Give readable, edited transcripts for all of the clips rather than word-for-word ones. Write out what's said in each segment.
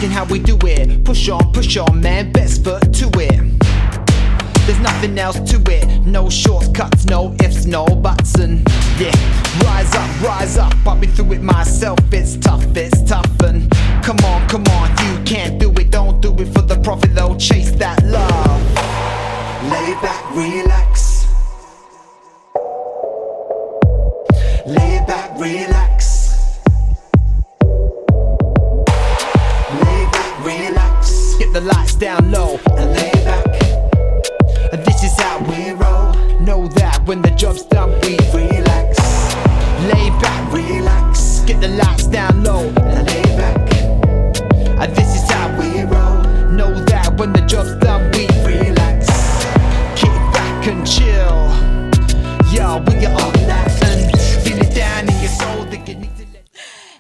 amazing how we do it. Push on, man, best foot to it. There's nothing else to it. No shortcuts, no ifs, no buts. And yeah, rise up, I've been through it myself. It's tough, and come on, you can't do it. Don't do it for the profit though, chase that love. Lay back, relax. Lay back, relax. Lay back, relax. Get the lights down low and lay back. This is how we roll. Know that when the job's done we relax. Lay back, relax. Get the lights down low and lay back. This is how we roll. Know that when the job's done we relax. Kick back and chill. Yo, we are on that and feel it down in your soul that you need to let.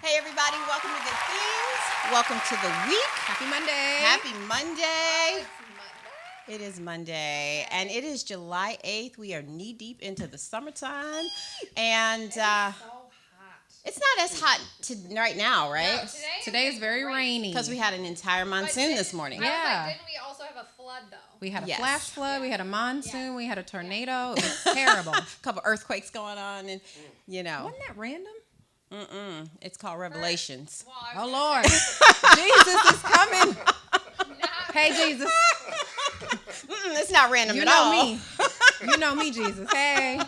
Hey everybody, welcome to Good Things. Welcome to the week. Happy Monday. Happy Monday. It is Monday, and it is July 8th. We are knee-deep into the summertime, and so hot. it's not as hot right now, right? No, Today is very rainy. Because we had an entire monsoon this morning. Yeah. Didn't we also have a flood, though? We had a Yes. flash flood, we had a monsoon, we had a tornado. It was terrible. A couple earthquakes going on, and, you know. Wasn't that random? It's called Revelations. Oh, Lord. Jesus is coming. Hey, Jesus. It's not random You at know all. me. You know me, Jesus. Hey.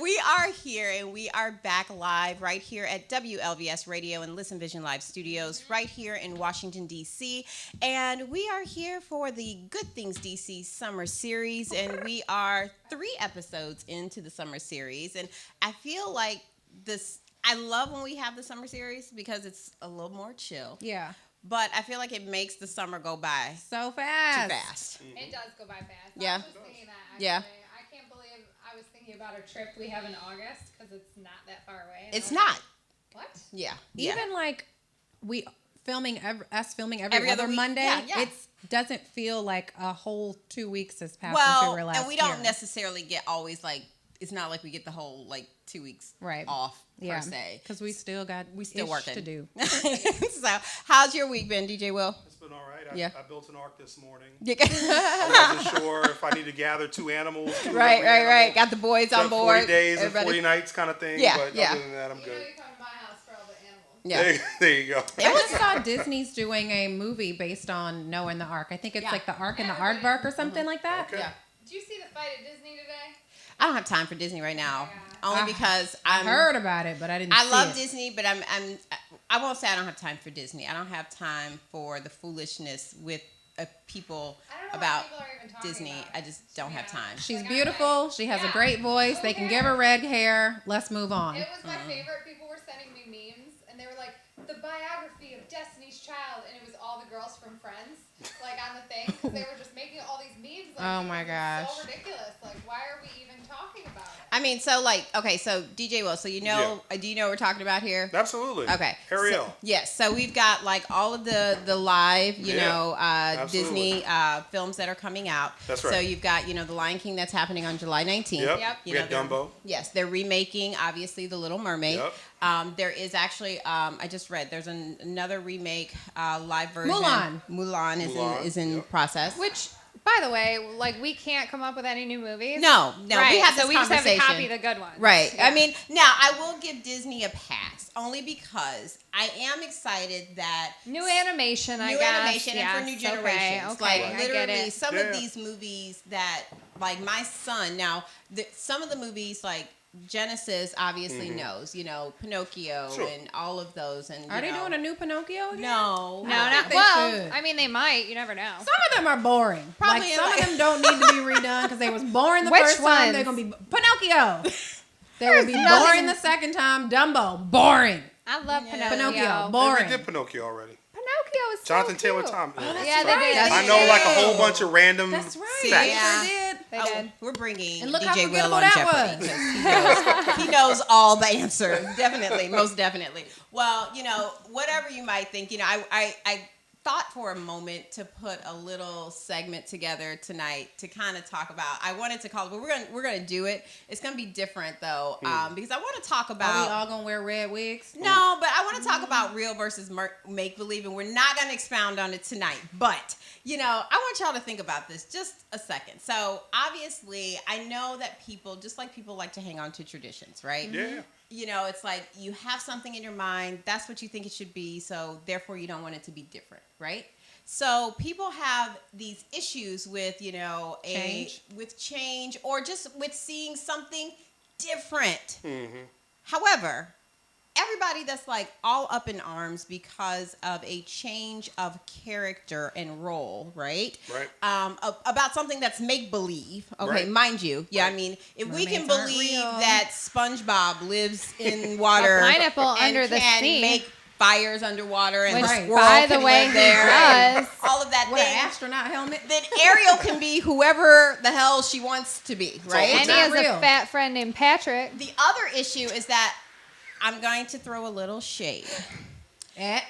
We are here, and we are back live right here at WLVS Radio and Listen Vision Live Studios right here in Washington, D.C. And we are here for the Good Things D.C. Summer Series, and we are 3 episodes into the summer series. And I feel like I love when we have the summer series because it's a little more chill. Yeah. But I feel like it makes the summer go by So fast. too fast. It does go by fast. Yeah. I was just thinking that, actually. Yeah. I can't believe I was thinking about a trip we have in August because it's not that far away. It's not. What? Yeah. Even like us filming Every other other week. Monday, Yeah. it doesn't feel like a whole 2 weeks has passed since we were last and we don't here. necessarily get always like, it's not like we get the whole like 2 weeks Right. off per se. Because we still got working to do. So, how's your week been, DJ Will? It's been all right. I built an ark this morning. Yeah. I wasn't sure if I need to gather 2 animals. Right. Got the boys on board. 40 days and Everybody. 40 nights kind of thing. Yeah, But yeah. other than that, I'm You know good. you come to my house for all the animals. Yeah. There you go. I just saw Disney's doing a movie based on Noah and the Ark. I think it's like the Ark and the Aardvark or something like that. Okay. Yeah. Did you see the fight at Disney today? I don't have time for Disney right now. Yeah. Only because I heard about it, but I didn't I see love it. Disney, but I won't say I don't have time for Disney. I don't have time for the foolishness with people I don't know about why people are even talking Disney. about it. I just don't have time. She's Like, beautiful. She has a great voice. They can give her red hair. Let's move on. It was my favorite. People were sending me memes, and they were like, the biography of Destiny's Child, and it was all the girls from Friends, like on the thing, because they were just making all these memes. Like, Oh, my it was gosh. So ridiculous. Like, why are we even talking about it? I mean, so like, okay, so DJ Will, so do you know what we're talking about here? Absolutely. Okay. Ariel. Yes, so we've got like all of the live, absolutely. Disney films that are coming out. That's right. So you've got, The Lion King that's happening on July 19th. Yep. You We know, got Dumbo. Yes, they're remaking, obviously, The Little Mermaid. Yep. There is actually, I just read, there's another remake live version. Mulan is in process. Which, by the way, like we can't come up with any new movies. No, right. we had this so we just have to conversation. copy the good ones. Right. Yeah. I mean, now I will give Disney a pass only because I am excited that New animation, I new guess. animation and for new generations. Okay, Like I get literally, it. some Yeah. of these movies that, like my son. Now, some of the movies like Genesis obviously knows, Pinocchio Sure. and all of those. And Are they doing a new Pinocchio again? No, No, I not think they well. should. I mean, they might. You never know. Some of them are boring. Probably some like- of them don't need to be redone because they was boring the Which first time. ones? They're gonna be Pinocchio. They will be boring the second time. Dumbo, boring. I love Yeah. Pinocchio. Pinocchio, We boring. did Pinocchio already. Pinocchio is so Jonathan Taylor cute. Thomas. Yeah, they did. I know like a whole bunch of random That's right. See, They yeah. sure did. They Oh, did. we're bringing And look how DJ Will forgettable on that Jeopardy was. because he knows all the answers. Definitely, most definitely. Well, whatever you might think, I thought for a moment to put a little segment together tonight to kind of talk about. I wanted to call it, but we're gonna do it. It's gonna be different though, because I want to talk about. Are we all gonna wear red wigs? No, but I want to talk about real versus make believe, and we're not gonna expound on it tonight. But I want y'all to think about this just a second. So obviously, I know that people, just like people, like to hang on to traditions, right? Yeah. It's like you have something in your mind. That's what you think it should be. So therefore, you don't want it to be different, right? So people have these issues with, with change or just with seeing something different. Mm-hmm. However, everybody that's like all up in arms because of a change of character and role, right? Right. About something that's make believe. Okay, Right. mind you. Yeah, Right. I mean, if we Mermaids can aren't believe real. that SpongeBob lives in water, A pineapple and under the can sea. make fires underwater, and Which, the squirrel by the can way, live he there, does. and all of that With an thing. astronaut helmet? Then Ariel can be whoever the hell she wants to be, right? And It's he not has real. a fat friend named Patrick. The other issue is that I'm going to throw a little shade At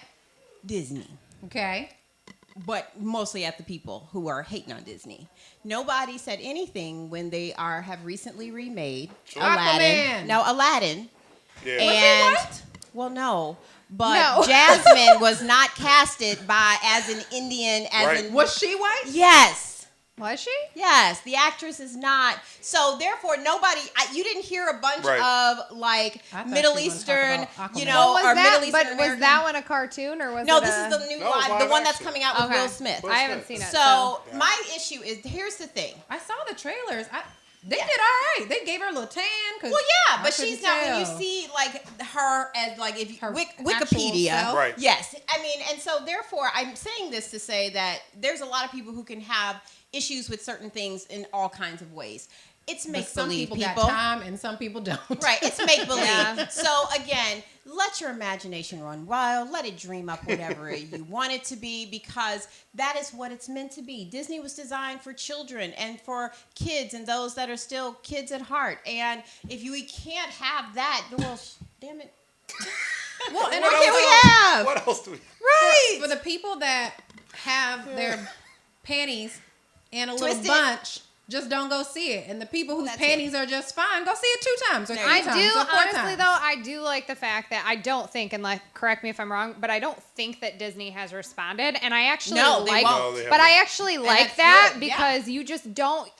Disney, okay. but mostly at the people who are hating on Disney. Nobody said anything when they have recently remade Aladdin. Aquaman. No, Aladdin. Yeah. And what? well, no. But No. Jasmine was not casted as an Indian, Right. Was she white? Yes. Was she? Yes, the actress is not. So therefore, you didn't hear a bunch Right. of like I thought Middle you were gonna Eastern, talk about Aquaman. or What was that? Middle Eastern But was American. that one a cartoon or was No, it this a... is the new No, live, the live one that's action. coming out with Okay. Will Smith. Will I haven't Smith. seen it. So my issue is, here's the thing. I saw the trailers. They did all right. They gave her a little tan. Well, yeah, but she's not. When you see like her as like if Her Wikipedia, actual self? Right. Yes, I mean, and so therefore, I'm saying this to say that there's a lot of people who can have issues with certain things in all kinds of ways. It's make some believe, people got time and some people don't. Right, it's make believe. Yeah. So again, let your imagination run wild. Let it dream up whatever you want it to be, because that is what it's meant to be. Disney was designed for children and for kids and those that are still kids at heart. And if we can't have that, well, damn it. Well, and What also, can we have? What else do we? Right. for the people that have their panties in a little Twisted. bunch, just don't go see it. And the people whose That's panties are just fine, go see it 2 times or 3 There you I go. times do, or 4 honestly, times. though, I do like the fact that I don't think, and like, correct me if I'm wrong, but I don't think that Disney has responded. And I actually No, they like, won't. No, they have but I not. actually like that's that good, yeah. because you just don't,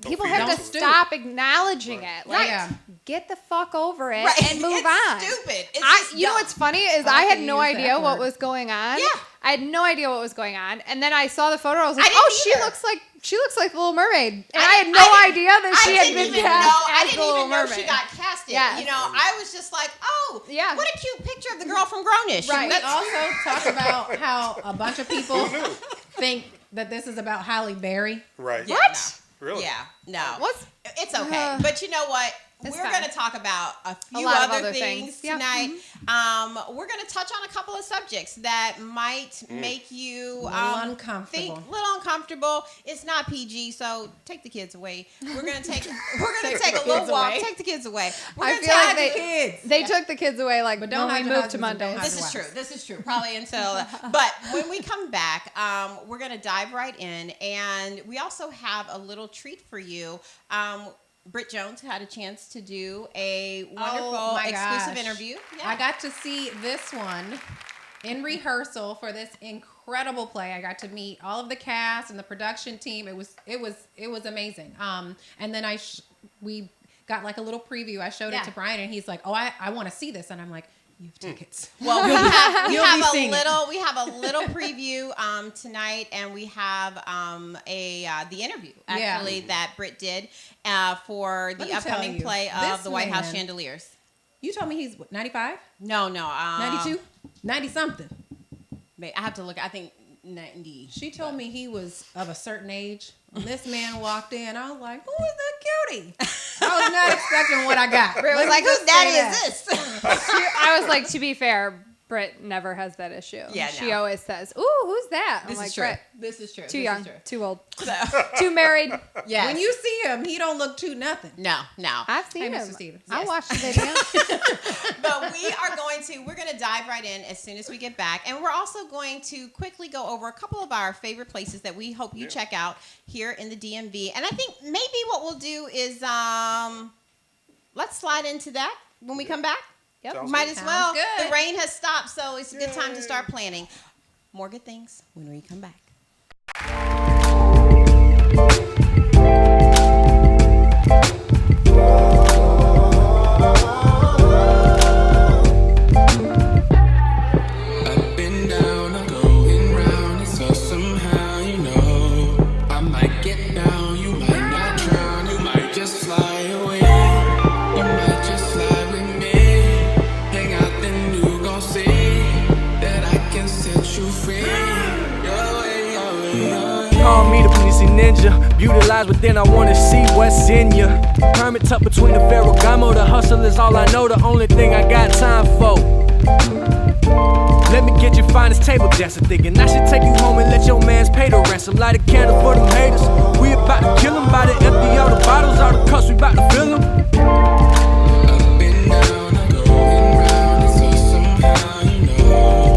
people feed have into to it. stop acknowledging it. Like, Yeah. get the fuck over it Right. and move It's on. stupid. It's just You know dumb. what's funny is I I like had that you no used the idea F what word. was going on. Yeah. I had no idea what was going on, and then I saw the photo. I was like, I didn't "Oh, she either. looks like the Little Mermaid," and I, I had didn't- no I didn't- idea that she I had didn't been even cast know. I as didn't the Little even know Mermaid. she got casted. Yes. I was just like, oh, Yeah. what a cute picture of the girl from Grownish. Right. We also talk about how a bunch of people Who knew? think that this is about Halle Berry. Right. Yeah, What? Really? Yeah, no. What's It's okay. But you know what? It's We're fine. going to talk about a few lot of other other things things. Yep. tonight. We're going to touch on a couple of subjects that might make you Little uncomfortable. think a little uncomfortable. It's not PG, so take the kids away. We're going to take a little kids walk. away. Take the kids away. We're I gonna feel take like the kids. they took the kids away like But don't when we hide your moved to husbands and don't Monday. hide This your is true. wives. This is true. Probably until, but when we come back, we're gonna dive right in, and we also have a little treat for you. Britt Jones had a chance to do a wonderful my exclusive gosh. interview. Yeah. I got to see this one in rehearsal for this incredible play. I got to meet all of the cast and the production team. It was amazing. And then we got like a little preview. I showed Yeah. it to Brian, and he's like, "Oh, I want to see this," and I'm like, "You have tickets." Well, we have You'll be seeing it. we have a little preview tonight, and we have the interview actually that Britt did for Let the me tell upcoming you, play this of the White House man- Chandeliers. You told me he's what, 95, No, 92, 90 something. I have to look. I think 90. She told me he was of a certain age. When this man walked in, I was like, "Who is that cutie?" I was not expecting what I got. Britt was Let me like, just Whose say daddy that. is this? I was like, to be fair, Britt never has that issue. Yeah, She no. always says, "Ooh, who's that?" I'm This like, is true. "Britt, This is true. too This young, is true. too old, too married." Yes. When you see him, he don't look too nothing. No. I've seen Hey, him. Mr. Stevens. I Yes. watched the video. But we're going to dive right in as soon as we get back. And we're also going to quickly go over a couple of our favorite places that we hope you check out here in the DMV. And I think maybe what we'll do is let's slide into that when we come back. Yep. Sounds Might good. as well. Sounds good. The rain has stopped, so it's a good time to start planning. More good things when we come back. Up and down, I'm going round, and so somehow you know I might get down, you might not drown, you might just fly away, you might just fly with me. Hang out, then you gon' see that I can set you free. Your way, your way, your way. Call me the Policy Ninja. Beauty lies within, I wanna see what's in ya. Hermit tucked between the Ferragamo. The hustle is all I know, the only thing I got time for. Let me get your finest table dancer. Thinking I should take you home and let your mans pay the ransom. Light a candle for them haters. We about to kill them by the empty all the bottles, all the cups, we about to fill them. Up and down, I'm going round, and so somehow you know.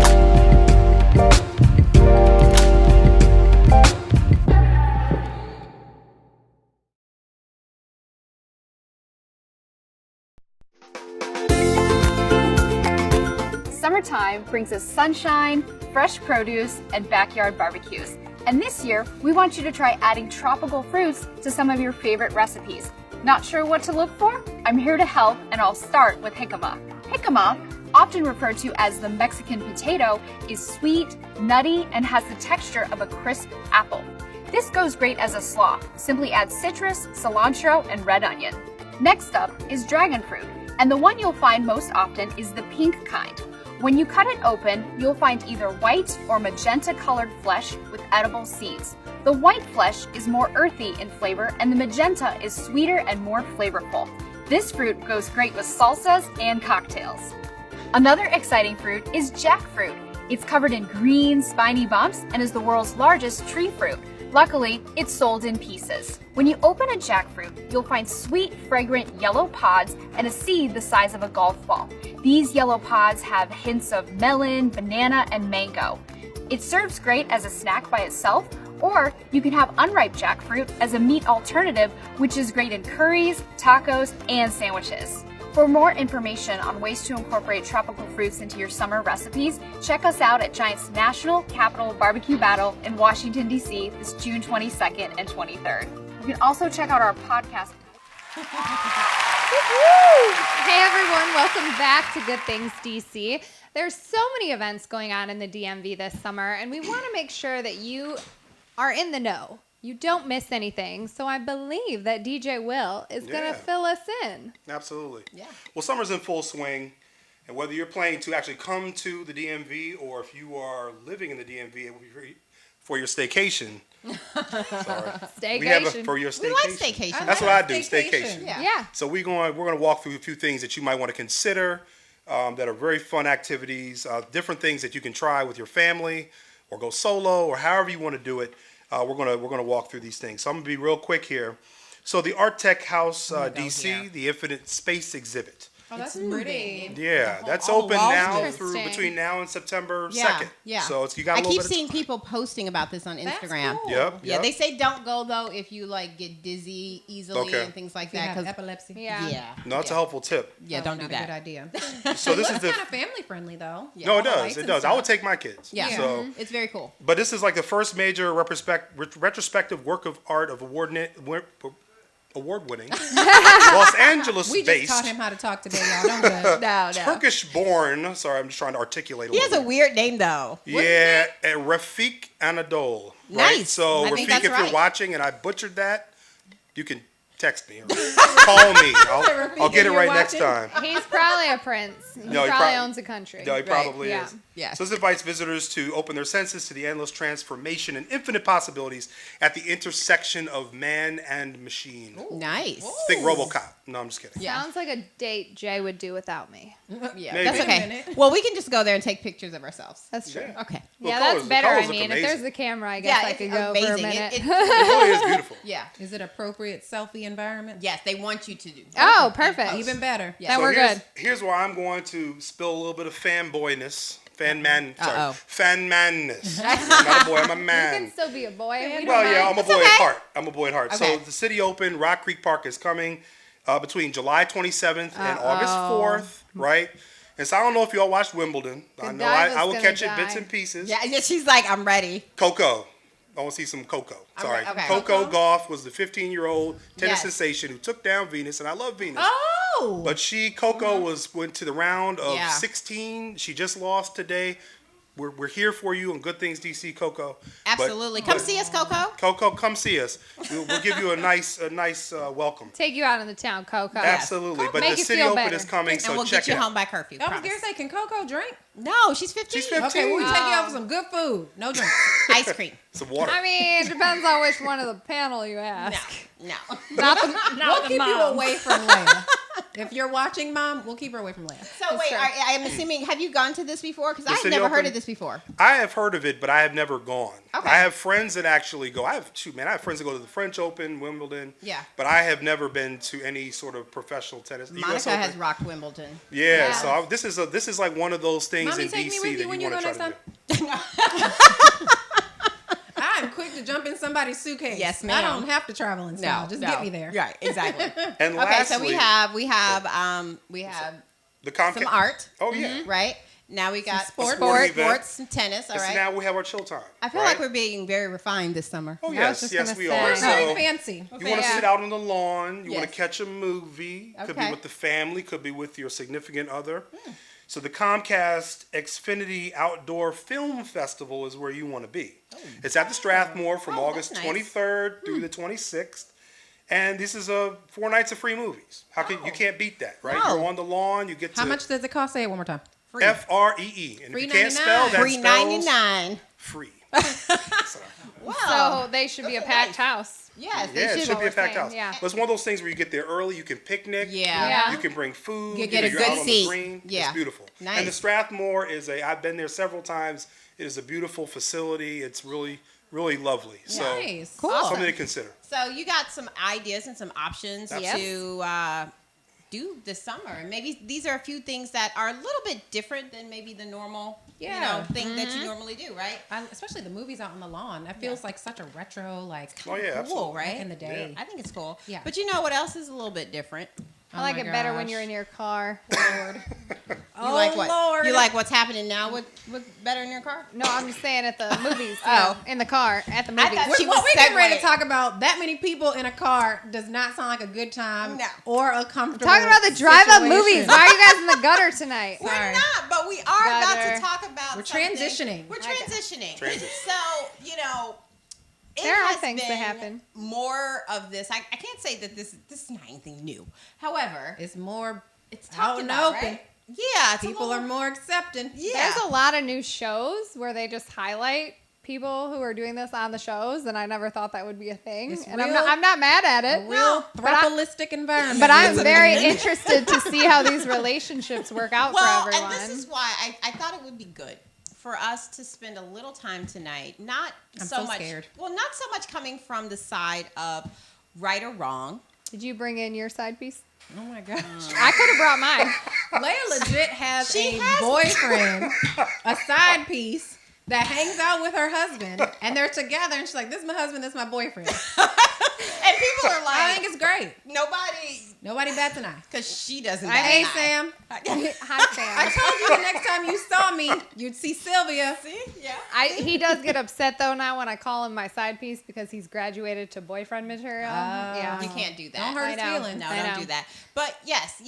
Summertime brings us sunshine, fresh produce, and backyard barbecues. And this year, we want you to try adding tropical fruits to some of your favorite recipes. Not sure what to look for? I'm here to help, and I'll start with jicama. Jicama, often referred to as the Mexican potato, is sweet, nutty, and has the texture of a crisp apple. This goes great as a slaw. Simply add citrus, cilantro, and red onion. Next up is dragon fruit, and the one you'll find most often is the pink kind. When you cut it open, you'll find either white or magenta colored flesh with edible seeds. The white flesh is more earthy in flavor and the magenta is sweeter and more flavorful. This fruit goes great with salsas and cocktails. Another exciting fruit is jackfruit. It's covered in green, spiny bumps and is the world's largest tree fruit. Luckily, it's sold in pieces. When you open a jackfruit, you'll find sweet, fragrant yellow pods and a seed the size of a golf ball. These yellow pods have hints of melon, banana, and mango. It serves great as a snack by itself, or you can have unripe jackfruit as a meat alternative, which is great in curries, tacos, and sandwiches. For more information on ways to incorporate tropical fruits into your summer recipes, check us out at Giants National Capital Barbecue Battle in Washington, D.C. this June 22nd and 23rd. You can also check out our podcast. Hey everyone, welcome back to Good Things DC. There's so many events going on in the DMV this summer, and we want to make sure that you are in the know. You don't miss anything. So I believe that DJ Will is going to fill us in. Absolutely. Yeah. Well, summer's in full swing, and whether you're planning to actually come to the DMV or if you are living in the DMV, it will be free for your staycation. Sorry. We have a, Staycation. for your staycation. We like staycation. That's what I do, Staycation. staycation. Yeah. Yeah. So we're going to walk through a few things that you might want to consider that are very fun activities, different things that you can try with your family or go solo or however you want to do it. We're gonna walk through these things. So I'm gonna be real quick here. So the Art Tech House DC, yeah. the Infinite Space Exhibit. Oh, that's pretty. Yeah, that's oh, open Wall now Street. through Interesting. between now and September 2nd. Yeah, yeah. So you got a I little keep bit seeing of time. people posting about this on Instagram. cool. Yep. Yeah, yep. they say don't go though if you like get dizzy easily Okay. and things like If you that. have 'Cause- epilepsy. Yeah. yeah, No, it's a helpful tip. yeah, don't do Not a good that. idea. So this is It's the kind of family friendly though. no, All it the does. lights It and does. I would stuff. take my kids. Yeah. So, It's very cool. but this is like the first major retrospective work of art of award-winning Los Angeles-based. We just taught him how to talk today, y'all. Don't judge. No, no. Turkish-born. Sorry, I'm just trying to articulate. He has a little bit. weird name though. Yeah, Rafik Anadol. Right? Nice. So I Rafik, think that's if right. you're watching and I butchered that, you can text me or call me. I'll get it you're right next watching. time. He's probably a prince. He No, he probably prob- owns a country. No, he probably Yeah. is. Yes. So this invites visitors to open their senses to the endless transformation and infinite possibilities at the intersection of man and machine. Nice. Think RoboCop. No, I'm just kidding. Yeah. Sounds like a date Jay would do without me. Yeah, Maybe. that's Wait a okay. minute. Well, we can just go there and take pictures of ourselves. That's true. Yeah. Okay. Well, Yeah, colors- that's the better. colors I look mean, if amazing. there's a camera, I guess I it's could go amazing. for a minute. It really is beautiful. Yeah. Is it appropriate selfie environment? Yes, they want you to do. Oh, perfect. Even better. Yeah. Then So we're here's, good. Here's where I'm going to spill a little bit of fanboyness. Fan Uh-oh. manness. I'm not a boy, I'm a You man. can still be a boy. We don't Well, yeah, mind. I'm a boy at heart. I'm a boy at heart. Okay. So the city open, Rock Creek Park is coming between July 27th and August 4th, right? And so I don't know if y'all watched Wimbledon. I know Godiva's I will gonna catch it die. bits and pieces. Yeah, she's like, I'm ready. Coco. I want to see some Coco. Sorry. okay. Coco Gauff was the 15-year-old tennis Yes. sensation who took down Venus, and I love Venus. Oh. But Coco went to the round of Yeah. 16. She just lost today. We're here for you on Good Things DC, Coco. But- Absolutely. Come see us, Coco. Coco, come see us. We'll give you a nice welcome. Take you out in the town, Coco. Absolutely. But Make the you city feel open better. is coming, And so we'll check get you it out. home by curfew. I was promise. going to say, can Coco drink? No, she's 15. She's 15. Okay, we'll take you out Oh. for some good food. No drink. Ice cream. Some water. I mean, it depends on which one of the panel you No, ask. no. Not the, We'll not the keep you mom. away from Leia. If you're watching, Mom, we'll keep her away from Leia. So wait, true. I'm assuming, have you gone to this before? Because I've city never heard open? of this before. I have heard of it, but I have never gone. Okay. I have friends that actually go. I have friends that go to the French Open, Wimbledon. Yeah. But I have never been to any sort of professional tennis. The US Monica Open. has rocked Wimbledon. Yeah. Yeah. So this is like one of those things Mommy, in take me DC with you that when you you want go to try next to do. time. I'm quick to jump in somebody's suitcase. Yes, I ma'am. don't have to travel in style. Just get me there. Right, exactly. And Okay, lastly, so we have the Comcast. some art, Oh yeah. right? Now we got sports sports, event. some tennis. All And so right. now we have our chill time. I feel right? like we're being very refined this summer. Oh I was yes, just yes gonna we say. are. We're So very fancy. you want to Yeah. sit out on the lawn. You want Yes. to catch a movie. Could be Okay. with the family. Could be with your significant other. So the Comcast Xfinity Outdoor Film Festival is where you want to be. It's at the Strathmore from Oh, August that's nice. 23rd through the 26th. And this is 4 nights of free movies. You can't beat that, right? No. You're on the lawn. You get to How much does it cost? Say it one more time. Free. FREE. And if you can't $3.99. spell, that Free spells 99. free. Wow. So they should be a packed house. yes, Yeah, it they should should. be a packed saying, house. yeah. But it's one of those things where you get there early, you can picnic. Yeah. You can bring food. You get a you're good out on seat. the green. Yeah. It's beautiful. Nice. And the Strathmore I've been there several times. It is a beautiful facility. It's really, really lovely. So Nice. Cool. something to consider. So you got some ideas and some options Yes. to do this summer, and maybe these are a few things that are a little bit different than maybe the normal, Yeah. thing that you normally do, right? Especially the movies out on the lawn. That feels like such a retro, like Oh yeah, Cool, absolutely. right? back in the day. I think it's cool. Yeah. But you know what else is a little bit different? I like my it better when gosh. you're in your car. Lord. You like what? Lord. You like what's happening now with better in your car? No, I'm just saying at the movies. Oh. In the car at the movies. thought she What was we're getting ready to segueing. talk about, that many people in a car does not sound like a good time No. or a comfortable Talking about the drive-up situation. movies. Why are you guys in the gutter tonight? We're Sorry. not, but we are about Better. to talk about. We're something. transitioning. We're Okay. transitioning. Transition. So it There are has things that been happen. More of this. I can't say that this is not anything new. However, It's more it's out talked and about, open. right? Yeah, it's People are more accepting. Yeah. There's a lot of new shows where they just highlight people who are doing this on the shows, and I never thought that would be a thing. It's And real- I'm not mad at A it. real but I- throupalistic environment. But I'm It's very amazing. interested to see how these relationships work out Well, for everyone. and this is why I thought it would be good for us to spend a little time tonight, not I'm so so much. scared. Well, not so much coming from the side of right or wrong. Did you bring in your side piece? Oh my gosh. I could have brought mine. Leia legit has She a has- boyfriend, a side piece that hangs out with her husband, and they're together, and she's like, "This is my husband, this is my boyfriend." And people are I like, think it's great. Nobody bats an eye. because she doesn't. Hey, bat an eye. Sam. Hi, I Sam. told you the next time you saw me, you'd see Sylvia. See? Yeah. He does get upset though now when I call him my side piece because he's graduated to boyfriend material. Yeah. You can't do that. Don't hurt I his know. feelings. No, I don't know. do that. But yes,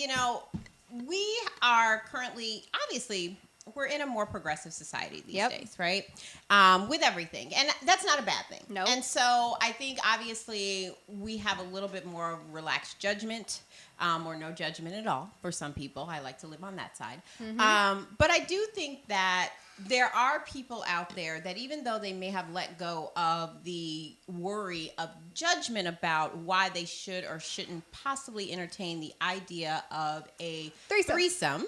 we are currently, obviously, we're in a more progressive society these Yep. days, right? With everything. And that's not a bad thing. Nope. And so I think, obviously, we have a little bit more relaxed judgment or no judgment at all for some people. I like to live on that side. Mm-hmm. But I do think that there are people out there that even though they may have let go of the worry of judgment about why they should or shouldn't possibly entertain the idea of a threesome,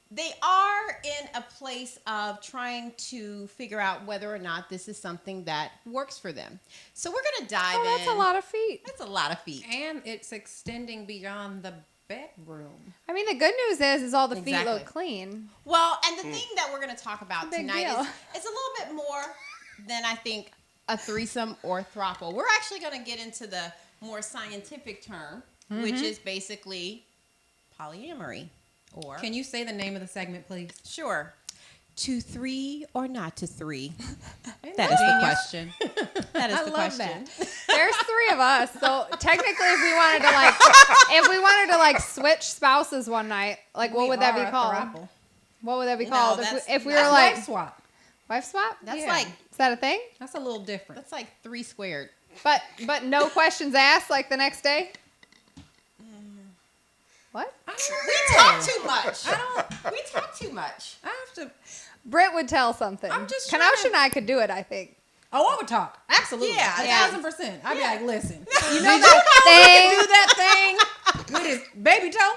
they are in a place of trying to figure out whether or not this is something that works for them. So we're going to dive in. That's a lot of feet. That's a lot of feet. And it's extending beyond the bedroom. I mean, the good news is all the feet Exactly. look clean. Well, and the thing that we're going to talk about Big tonight deal. is it's a little bit more than I think a threesome or throuple. We're actually going to get into the more scientific term, which is basically polyamory. Or Can you say the name of the segment, please? sure, to three or not to three? That is the question. That is I the love question. There's 3 of us, so technically, if we wanted to like switch spouses one night, like what would that be called? What would that be No, called that's- if we that's were like Wife swap. wife swap? That's Yeah. like Is that a thing? That's a little different. that's like 3 squared. But no questions asked, like the next day. What? We talk too much. We talk too much. I have to. Britt would tell something. I'm just Kanaush trying to- and I could do it, I think. Oh, I would talk. Absolutely. Yeah, 1,000%. I'd be like, listen. You know that thing? Do that thing with his baby toe.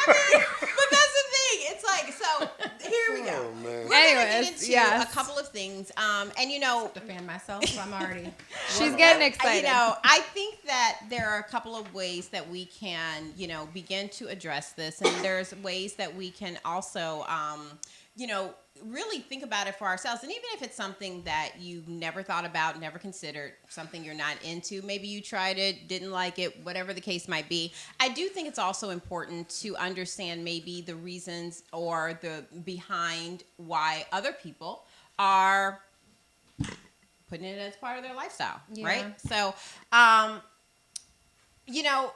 But that's the thing. It's like, so here we go. Oh, man. We're gonna get Anyways, into yes. a couple of things. And you know, Defend myself. So I'm already. She's getting excited. You know, I think that there are a couple of ways that we can, you know, begin to address this, and there's ways that we can also, you know, really think about it for ourselves. And even if it's something that you've never thought about, never considered, something you're not into, maybe you tried it, didn't like it, whatever the case might be, I do think it's also important to understand maybe the reasons or the behind why other people are putting it as part of their lifestyle, Yeah. right? So, you know,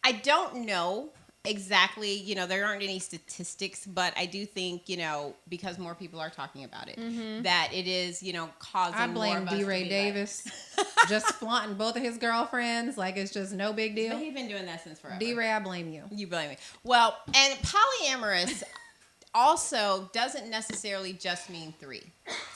I don't know exactly, you know, there aren't any statistics, but I do think, you know, because more people are talking about it, that it is, you know, causing I more blame of us D. to Ray be Davis. Just flaunting both of his girlfriends like it's just no big Like, deal. but he's been doing that since forever. D. Ray, I blame you. You blame me. Well, and polyamorous also doesn't necessarily just mean 3.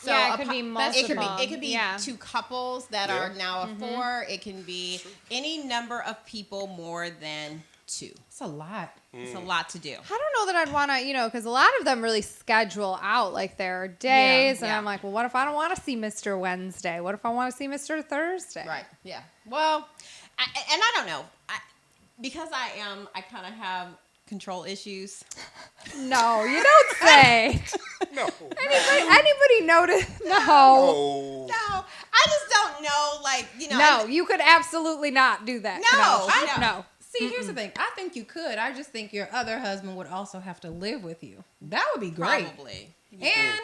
So Yeah, it a could be It could multiple. be, it could be Yeah. 2 couples that Yeah. are now a 4. It can be any number of people more than 2. It's a lot. It's a lot to do. I don't know that I'd want to, you know, because a lot of them really schedule out like their days, and yeah. I'm like, well, what if I don't want to see Mr. Wednesday? What if I want to see Mr. Thursday? Right. Yeah. Well, and I don't know. Because I kind of have control issues. No, you don't say. No. Anybody notice? No. Oh. No, I just don't know. Like, you know. No, you could absolutely not do that. No, no. See, here's the thing. I think you could. I just think your other husband would also have to live with you. That would be great. Probably. And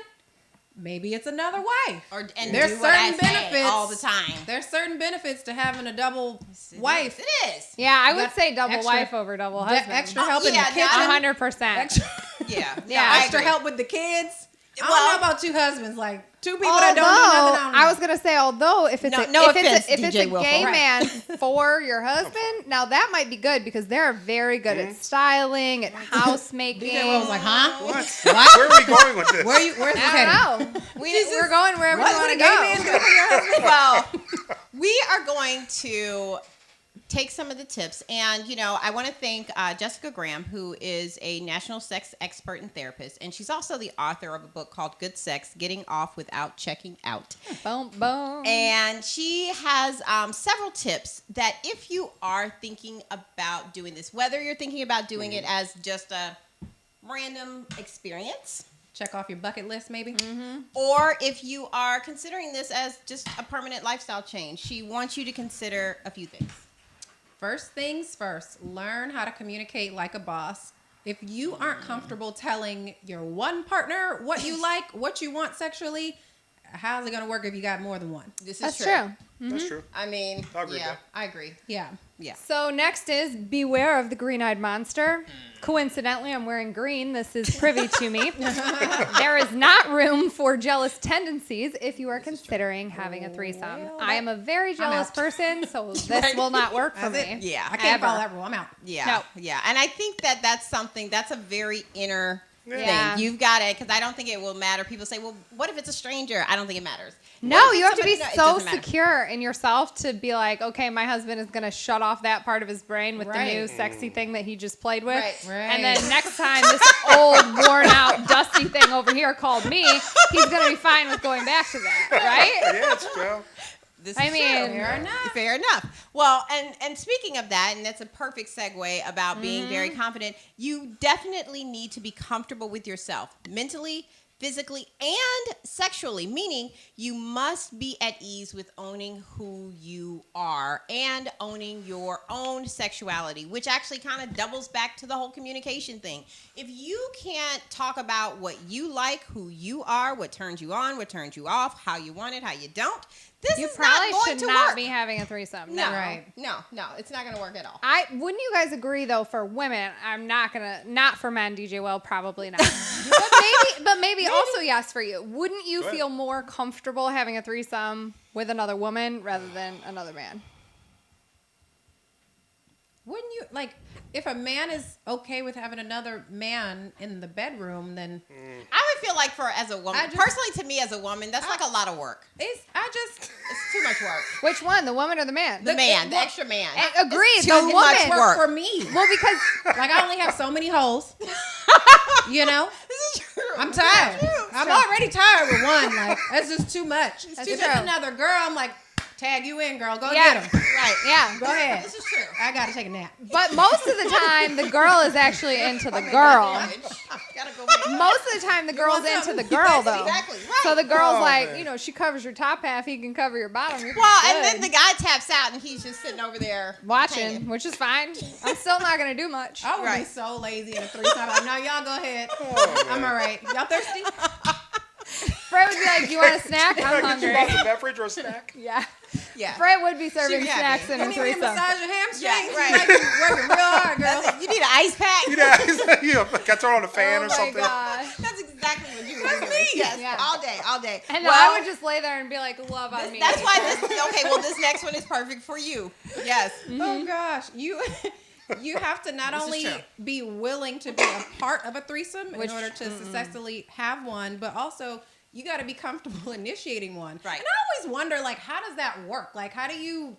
maybe it's another wife. And There's do what I certain say benefits all the time. There's certain benefits to having a double wife. It is. Yeah, I would Got say double extra- wife over double The husband. extra help in the yeah, kitchen. 100%. Extra, Yeah. Yeah, I extra agree. help with the kids. I Well- don't know about 2 husbands. Like 2 people that don't do nothing. Although, I was gonna say, although if it's No if offense, it's DJ a Wilfo. gay Right. man for your husband, now that might be good because they're very good at styling, at housemaking. DJ Will was like, huh? What? Where are we going with this? Where's this I headed? don't know. We're going wherever What you would want a to gay go. man do for your husband? Well, we are going to take some of the tips. And, you know, I want to thank Jessica Graham, who is a national sex expert and therapist. And she's also the author of a book called Good Sex, Getting Off Without Checking Out. Boom, boom. And she has several tips that if you are thinking about doing this, whether you're thinking about doing it as just a random experience, Check off your bucket list, maybe. or if you are considering this as just a permanent lifestyle change, she wants you to consider a few things. First things first, learn how to communicate like a boss. If you aren't comfortable telling your one partner what you like, what you want sexually, how's it going to work if you got more than one? This is That's true. true. That's true. I mean, I agree with yeah, that. I agree. Yeah. Yeah. So next is beware of the green-eyed monster. Coincidentally, I'm wearing green. This is privy to me. There is not room for jealous tendencies if you are considering having a threesome. Well, I am a very jealous out. person, so this will not work for That's me. Yeah. I can't Ever. follow that rule. I'm out. Yeah. No. Yeah. And I think that that's something that's a very inner Yeah. thing. You've got it, because I don't think it will matter. People say, well, what if it's a stranger? I don't think it matters. No, you have to be Somebody- no, it so doesn't matter. secure in yourself to be like, okay, my husband is going to shut off that part of his brain with the Right. new sexy thing that he just played with. Right. And then next time this old, worn out, dusty thing over here called me, he's going to be fine with going back to that, right? Yeah, it's true. This I is mean- true. Fair enough. Well, and speaking of that, and that's a perfect segue about being very confident, you definitely need to be comfortable with yourself mentally, physically, and sexually, meaning you must be at ease with owning who you are and owning your own sexuality, which actually kind of doubles back to the whole communication thing. If you can't talk about what you like, who you are, what turns you on, what turns you off, how you want it, how you don't, this You is probably not going should to not work. be having a threesome. No, Right. no, it's not going to work at all. Wouldn't you guys agree though? For women, not for men. DJ Will probably not, but maybe also yes for you. Wouldn't you Go ahead. feel more comfortable having a threesome with another woman rather than another man? Wouldn't you like if a man is okay with having another man in the bedroom? Then I would feel like as a woman, I just- personally to me as a woman, that's like a lot of work. it's It's too much work. Which one, the woman or the man? The man, the well, extra man. Agreed. It's The too woman much work work. for me. Well, because Like I only have so many holes. You know, This is true. I'm tired. I'm already tired with one. Like that's just too much. That's She's true. just another girl. I'm like, tag you in, girl. Go Yeah. get him. Right. yeah. Go ahead. This is true. I gotta take a nap. But most of the time, the girl is actually into the girl. Gotta go make Most of the time, the girl's want into the something? girl, though. Exactly, right. So the girl's Oh, like, man. you know, she covers your top half, he can cover your bottom. You're Well, good. and then the guy taps out and he's just sitting over there watching, hanging. which is fine. I'm still not gonna do much. I would be Right. so lazy in a threesome. I'm like, no, y'all go ahead. I'm all right. Y'all thirsty? Fred would be like, "You want a snack? I'm Get you hungry." both a beverage or a snack? Yeah. Yeah. Fred would be serving She'd be snacks happy. in You a need me to threesome. massage your hamstrings? Yeah, right. Like, you working real hard, girl. That's it. You need an ice pack. Yeah, can I turn on the fan Oh or my something? gosh. That's exactly what you would do. Yes, Yeah. all day, all day. And well, I would just lay there and be like, "Love on me." that's why this. Okay, well, this next one is perfect for you. Yes. Oh gosh, you have to not This is only true. be willing to be a part of a threesome Which- in order to successfully have one, but also you got to be comfortable initiating one. Right. And I always wonder, like, how does that work? Like, how do you,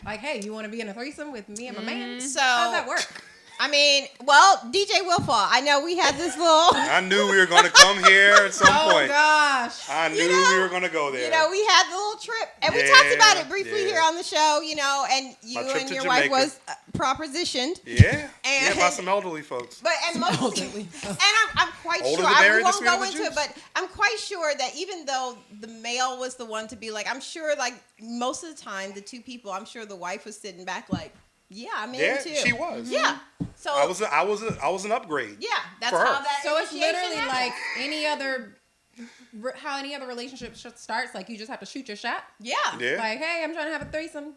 like, hey, you want to be in a threesome with me and my man? So- how does that work? I mean, well, DJ Wilfall, I know we had this little. I knew we were going to come here at some Oh point. gosh. I knew we were going to go there. You know, we had the little trip, and we Yeah, talked about it briefly yeah. here on the show. You know, and you My trip and to your wife Jamaica. was propositioned. Yeah. And- Yeah, by some elderly folks. But and most, and I'm quite Older sure the I berry, we the won't sweeter go the into it, juice. but I'm quite sure that even though the male was the one to be like, I'm sure like most of the time the two people, I'm sure the wife was sitting back like, yeah, I'm Yeah, in too. she was. Yeah. So I was an upgrade. yeah, that's for her. how that. So it's initiation literally happened. like how any other relationship starts. Like, you just have to shoot your shot. yeah, Yeah. Like, hey, I'm trying to have a threesome.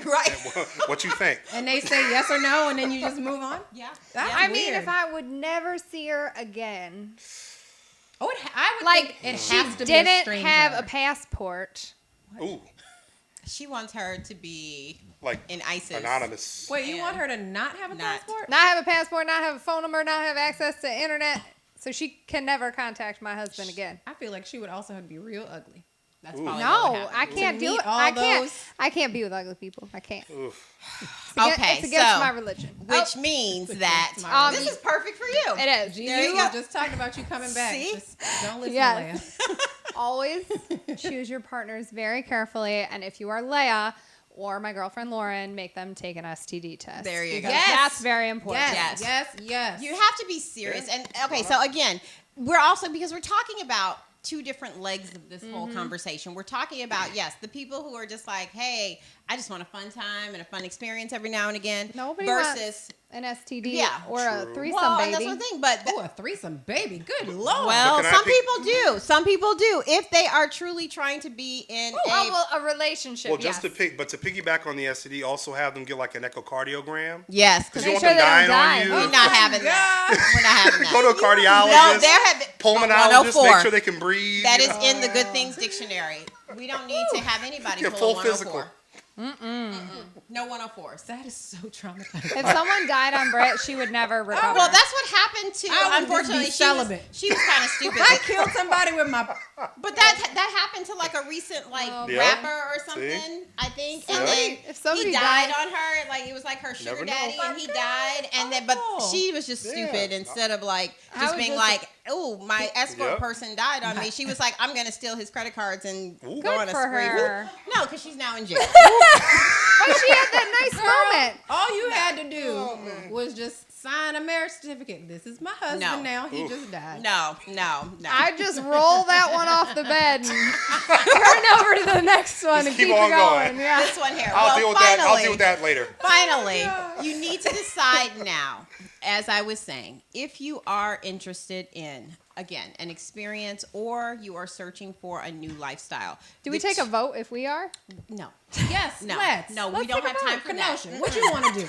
right. What you think? And they say yes or no, and then you just move on. Yeah. That's I mean, weird. if I would never see her again, I would like think it she has to be a didn't stranger. have a passport. Ooh, She wants her to be like in ISIS. anonymous. Wait, you and want her to not have a not- passport? Not have a passport, not have a phone number, not have access to internet, so she can never contact my husband again. I feel like she would also have to be real ugly. That's Ooh. probably No, what would I happen. can't To do meet it. all I those- can't be with ugly people. I can't. Oof. Okay, it's against so- my religion. Which means that my this is perfect for you. It is. Jesus, There you we go. just talked about you coming back. See? Just don't listen Yes. to Leia. Always choose your partners very carefully, and if you are Leia or my girlfriend Lauren, make them take an STD test. There you go. Because Yes. That's very important. Yes, Yes. yes, yes. You have to be serious. And okay, so again, we're also because we're talking about two different legs of this whole conversation. We're talking about, yes, the people who are just like, hey, I just want a fun time and a fun experience every now and again. Nobody versus wants an STD Yeah. or a True. threesome well, and baby. that's the thing, but Oh, a threesome baby. Good lord. well, But can I some pick- people do. Some people do if they are truly trying to be in a relationship. Well, just yes. to piggyback on the STD, also have them get like an echocardiogram. yes, because Because you Make want sure them they don't dying die. on you. we're not having that. We're not having that. Go to a cardiologist, No, there have been pulmonologist, 104. make sure they can breathe. That you is know. in the Good Things Dictionary. We don't need to have anybody Yeah, pull full a physical. 104. No 104s. That is so traumatizing. If someone died on Brit, she would never recover. Well, that's what happened to. I would Unfortunately, just be celibate. she was kind of stupid. I killed somebody with my. But that happened to like a recent Yeah. rapper or something, See? I think. Yeah. And then If somebody he died died- on her, like it was like her sugar Never know. daddy, and he died. And then, but she was just stupid. Instead of like I just was being just- like, "Oh, my escort Yep. person died on me," she was like, "I'm gonna steal his credit cards and Ooh. go on a for spree." her. No, because she's now in jail. But she had that nice moment. All you had to do was just sign a marriage certificate. This is my husband No. now. He just died. No. I just roll that one off the bed and turn over to the next one and keep keep on it going. going. Yeah. This one here. I'll well, deal with finally, that. I'll deal with that later. Finally, you need to decide now, as I was saying, if you are interested in, again, an experience or you are searching for a new lifestyle. Do we take a vote if we are? No. Yes, No. let's. No, we Let's don't take a have time vote. for that. Kenosha, what you want to do?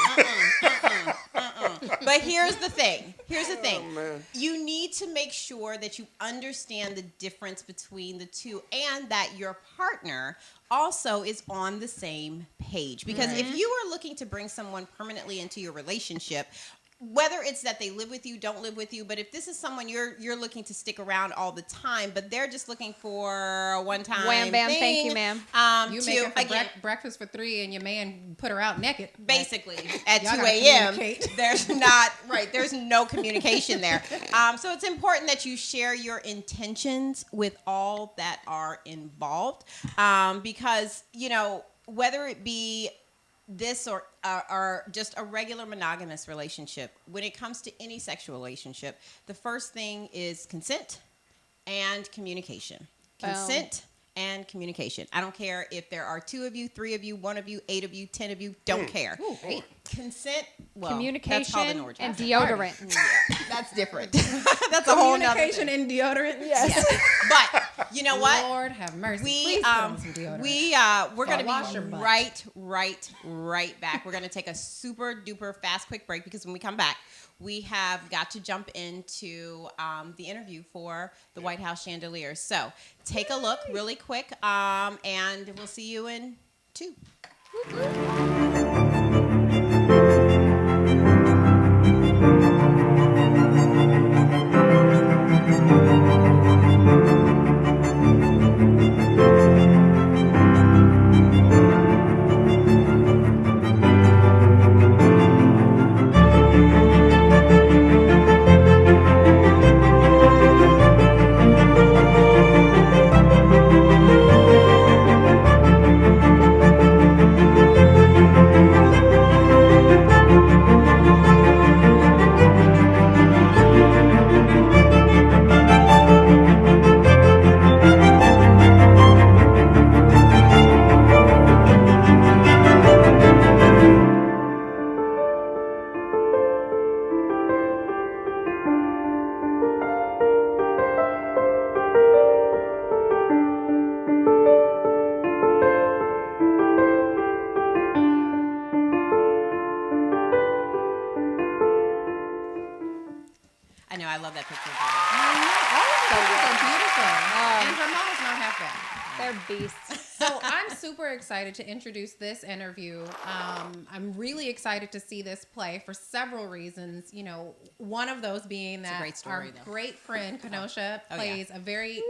But here's the thing. Oh, man. You need to make sure that you understand the difference between the two and that your partner also is on the same page. Because if you are looking to bring someone permanently into your relationship, whether it's that they live with you, don't live with you, but if this is someone you're looking to stick around all the time, but they're just looking for a one-time Wham, bam, thing, thank you, ma'am. You to, make it for again, breakfast for 3 and your man put her out naked. basically at Y'all 2 gotta a.m. communicate. There's no communication there. So it's important that you share your intentions with all that are involved, because whether it be this or just a regular monogamous relationship, when it comes to any sexual relationship, the first thing is consent and communication. Consent and communication. I don't care if there are 2 of you, 3 of you, 1 of you, 8 of you, 10 of you, don't care. Great. Consent, well, Communication that's called an orgy. and deodorant. Yeah, that's different. That's a whole nother Communication thing. and deodorant. Yes. But you know what? Lord have mercy. We Please put on some deodorant. we're gonna Wash your be butt. right back. We're gonna take a super duper fast quick break because when we come back, we have got to jump into the interview for the White House chandeliers. So take a look really quick, and we'll see you in 2. I know, I love that picture. All of the pictures are beautiful. And her mom's not half bad. They're beasts. So I'm super excited to introduce this interview. I'm really excited to see this play for several reasons. One of those being that great story, our though. great friend Kenosha Oh, yeah. plays a very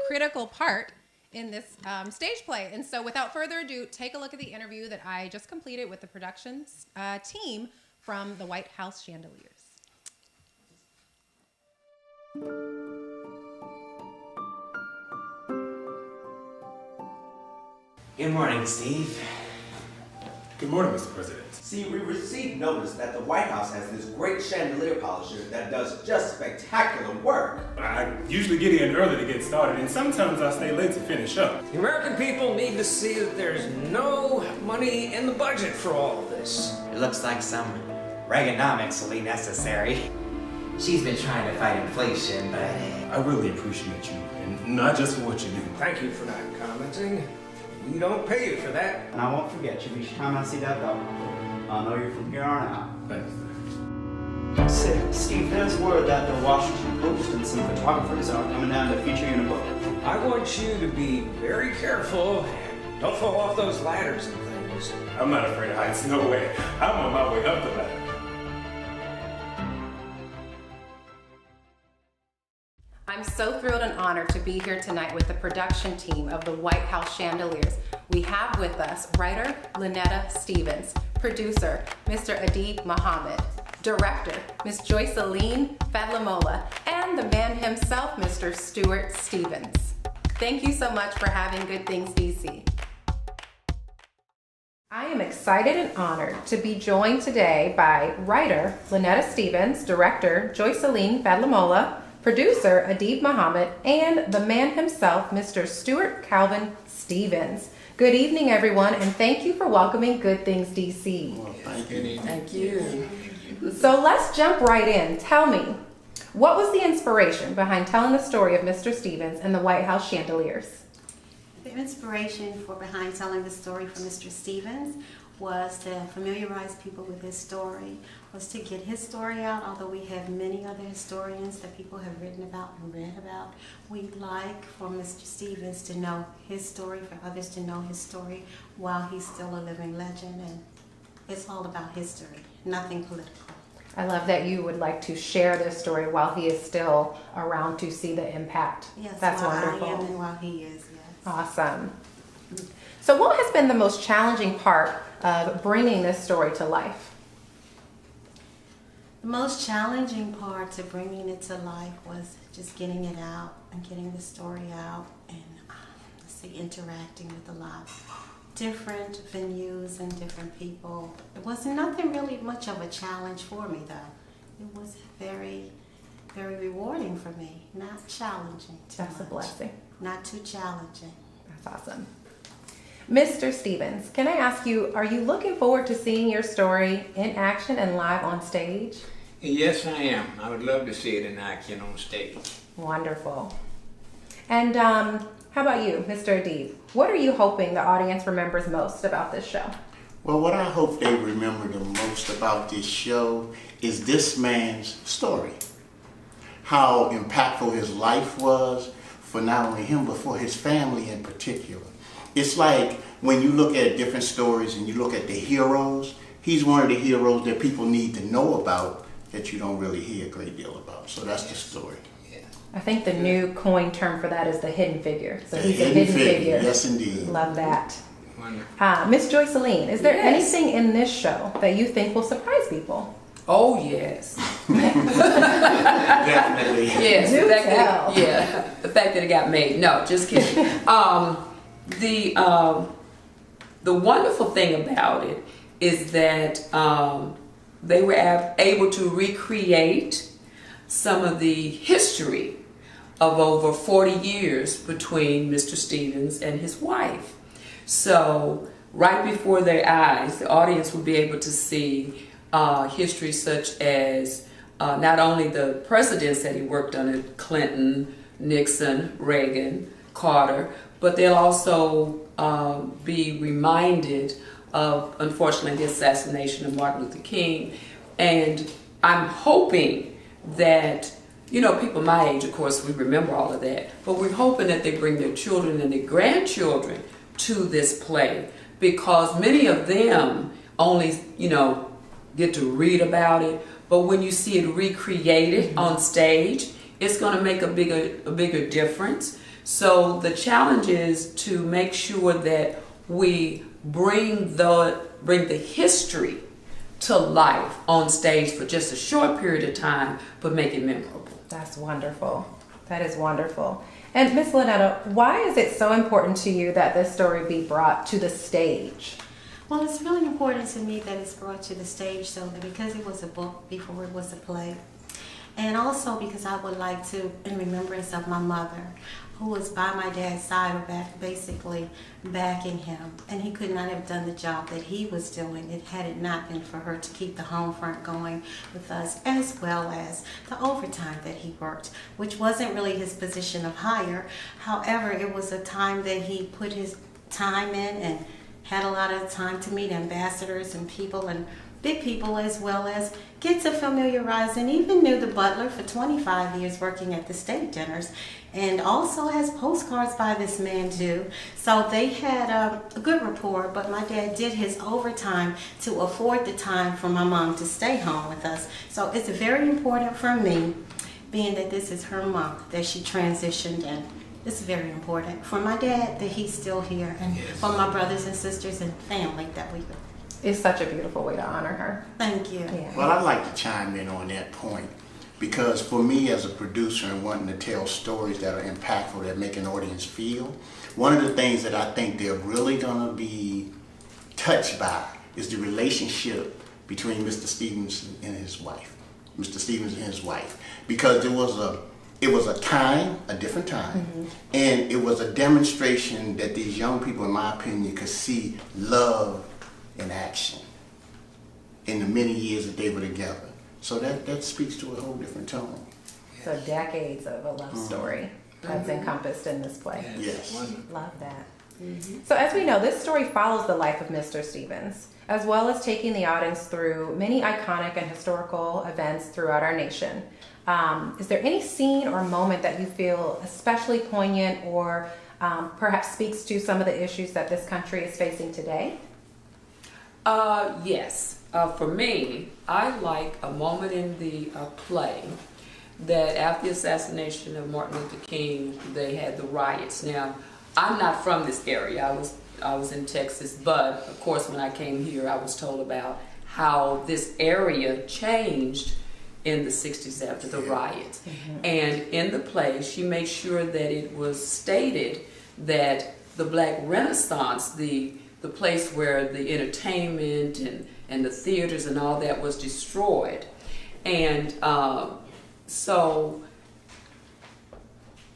critical part in this stage play. And so without further ado, take a look at the interview that I just completed with the productions team from the White House Chandeliers. Good morning, Steve. Good morning, Mr. President. See, we received notice that the White House has this great chandelier polisher that does just spectacular work. I usually get in early to get started, and sometimes I stay late to finish up. The American people need to see that there's no money in the budget for all of this. It looks like some Reaganomics will be necessary. She's been trying to fight inflation, but I really appreciate you, and not just for what you do. Thank you for not commenting. We don't pay you for that. And I won't forget you each time I see that belt. I'll know you from here on out. Thanks. Say, Steve, there's word that the Washington Post and some photographers are coming down to feature you in a book. I want you to be very careful. Don't fall off those ladders and things. approach. I'm not afraid of heights, no way. I'm on my way up the ladder. I'm so thrilled and honored to be here tonight with the production team of the White House Chandeliers. We have with us writer Lynetta Stevens, producer Mr. Adib Muhammad, director Ms. Joyceline Fadlamola, and the man himself, Mr. Stuart Stevens. Thank you so much for having Good Things DC. I am excited and honored to be joined today by writer Lynetta Stevens, director Joyceline Fadlamola, producer Adib Muhammad, and the man himself, Mr. Stuart Calvin Stevens. Good evening, everyone, and thank you for welcoming Good Things DC. Well, thank you. Thank you. So let's jump right in. Tell me, what was the inspiration behind telling the story of Mr. Stevens and the White House Chandeliers? The inspiration behind telling the story for Mr. Stevens was to familiarize people with his story, was to get his story out. Although we have many other historians that people have written about and read about, we'd like for Mr. Stevens to know his story, for others to know his story while he's still a living legend. And it's all about history, nothing political. I love that you would like to share this story while he is still around to see the impact. Yes, that's while wonderful. I am and while he is, yes. Awesome. So what has been the most challenging part of bringing this story to life? The most challenging part to bringing it to life was just getting it out and getting the story out and interacting with a lot of different venues and different people. It was nothing really much of a challenge for me, though. It was very, very rewarding for me. Not challenging too That's much. a blessing. Not too challenging. That's awesome. Mr. Stevens, can I ask you, are you looking forward to seeing your story in action and live on stage? Yes, I am. I would love to see it in action on stage. Wonderful. And how about you, Mr. Adib? What are you hoping the audience remembers most about this show? Well, what I hope they remember the most about this show is this man's story. How impactful his life was for not only him, but for his family in particular. It's like when you look at different stories and you look at the heroes, he's one of the heroes that people need to know about that you don't really hear a great deal about. So that's the story. I think the new coin term for that is the hidden figure. So The he's a hidden figure. Yes, indeed. Love that. Wonderful. Miss Joyceline, is there Yes. anything in this show that you think will surprise people? Oh yes. Definitely. Yes. Do the fact tell. the fact that it got made. No, just kidding. The wonderful thing about it is that they were able to recreate some of the history of over 40 years between Mr. Stevens and his wife. So right before their eyes, the audience will be able to see history such as not only the presidents that he worked under, Clinton, Nixon, Reagan, Carter, but they'll also be reminded of, unfortunately, the assassination of Martin Luther King. And I'm hoping that, you know, people my age, of course, we remember all of that, but we're hoping that they bring their children and their grandchildren to this play, because many of them only, you know, get to read about it, but when you see it recreated on stage, it's going to make a bigger difference. So the challenge is to make sure that we bring the history to life on stage for just a short period of time, but make it memorable. That's wonderful. That is wonderful. And Miss Lynetta, why is it so important to you that this story be brought to the stage? Well, it's really important to me that it's brought to the stage, so that because it was a book before it was a play. And also because I would like to, in remembrance of my mother, who was by my dad's side, basically backing him. And he could not have done the job that he was doing had it not been for her to keep the home front going with us, as well as the overtime that he worked, which wasn't really his position of hire. However, it was a time that he put his time in and had a lot of time to meet ambassadors and people and big people as well as get to familiarize, and even knew the butler for 25 years working at the state dinners, and also has postcards by this man too. So they had a good rapport, but my dad did his overtime to afford the time for my mom to stay home with us. So it's very important for me, being that this is her month that she transitioned in. It's very important for my dad that he's still here, and for my brothers and sisters and family that we do. It's such a beautiful way to honor her. Thank you. Yeah. Well, I'd like to chime in on that point, because for me as a producer and wanting to tell stories that are impactful, that make an audience feel, one of the things that I think they're really going to be touched by is the relationship between Mr. Stevens and his wife. Mr. Stevens and his wife. Because it was a time, a different time, and it was a demonstration that these young people, in my opinion, could see love in action in the many years that they were together. So that speaks to a whole different tone. So decades of a love story that's encompassed in this play. Yes. Love that. So as we know, this story follows the life of Mr. Stevens, as well as taking the audience through many iconic and historical events throughout our nation. Is there any scene or moment that you feel especially poignant, or perhaps speaks to some of the issues that this country is facing today? Yes. For me, I like a moment in the play that after the assassination of Martin Luther King, they had the riots. Now, I'm not from this area. I was in Texas, but of course when I came here, I was told about how this area changed in the 60s after the riots. And in the play, she makes sure that it was stated that the Black Renaissance, the place where the entertainment and the theaters and all that was destroyed. And so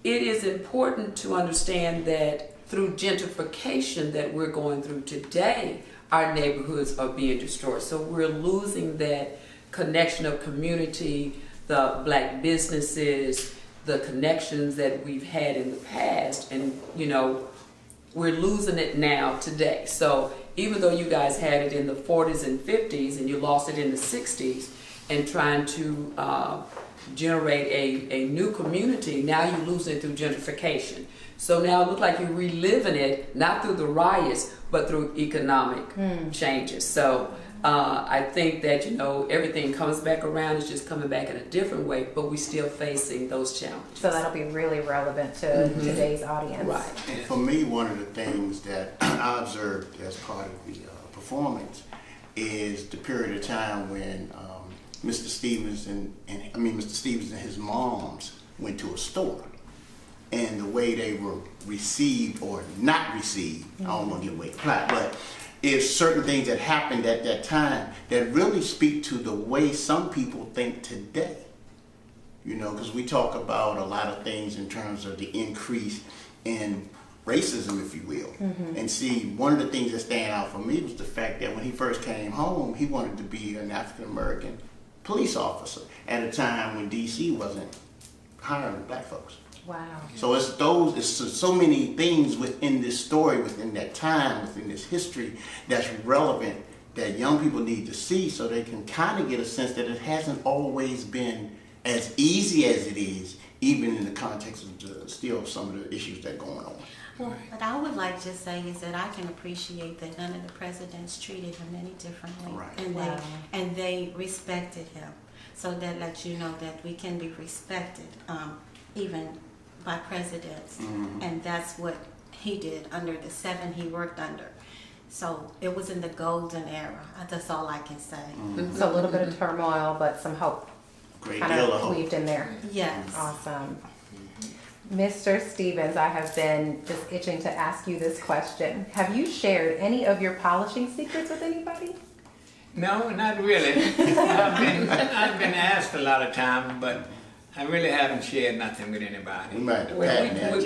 it is important to understand that through gentrification that we're going through today, our neighborhoods are being destroyed. So we're losing that connection of community, the Black businesses, the connections that we've had in the past, and we're losing it now today. So even though you guys had it in the 40s and 50s and you lost it in the 60s, and trying to generate a new community, now you're losing it through gentrification. So now it looks like you're reliving it, not through the riots, but through economic changes. So I think that, everything comes back around. It's just coming back in a different way, but we're still facing those challenges. So that'll be really relevant to today's audience. Right. And for me, one of the things that I observed as part of the performance is the period of time when Mr. Stevens and his moms went to a store, and the way they were received or not received. I don't want to give away the plot, but it's certain things that happened at that time that really speak to the way some people think today. Because we talk about a lot of things in terms of the increase in racism, if you will. And see, one of the things that stand out for me was the fact that when he first came home, he wanted to be an African-American police officer at a time when DC wasn't hiring Black folks. Wow. So it's so many things within this story, within that time, within this history that's relevant, that young people need to see, so they can kind of get a sense that it hasn't always been as easy as it is, even in the context of still some of the issues that are going on. Well, what I would like to say is that I can appreciate that none of the presidents treated him any differently, Right. and they respected him. So that lets you know that we can be respected, even by presidents, and that's what he did under the 7 he worked under. So it was in the golden era. That's all I can say. So a little bit of turmoil, but some hope. Great kind deal of of hope. weaved in there. Yes. Awesome. Mr. Stevens, I have been just itching to ask you this question. Have you shared any of your polishing secrets with anybody? No, not really. I've been asked a lot of times, but I really haven't shared nothing with anybody.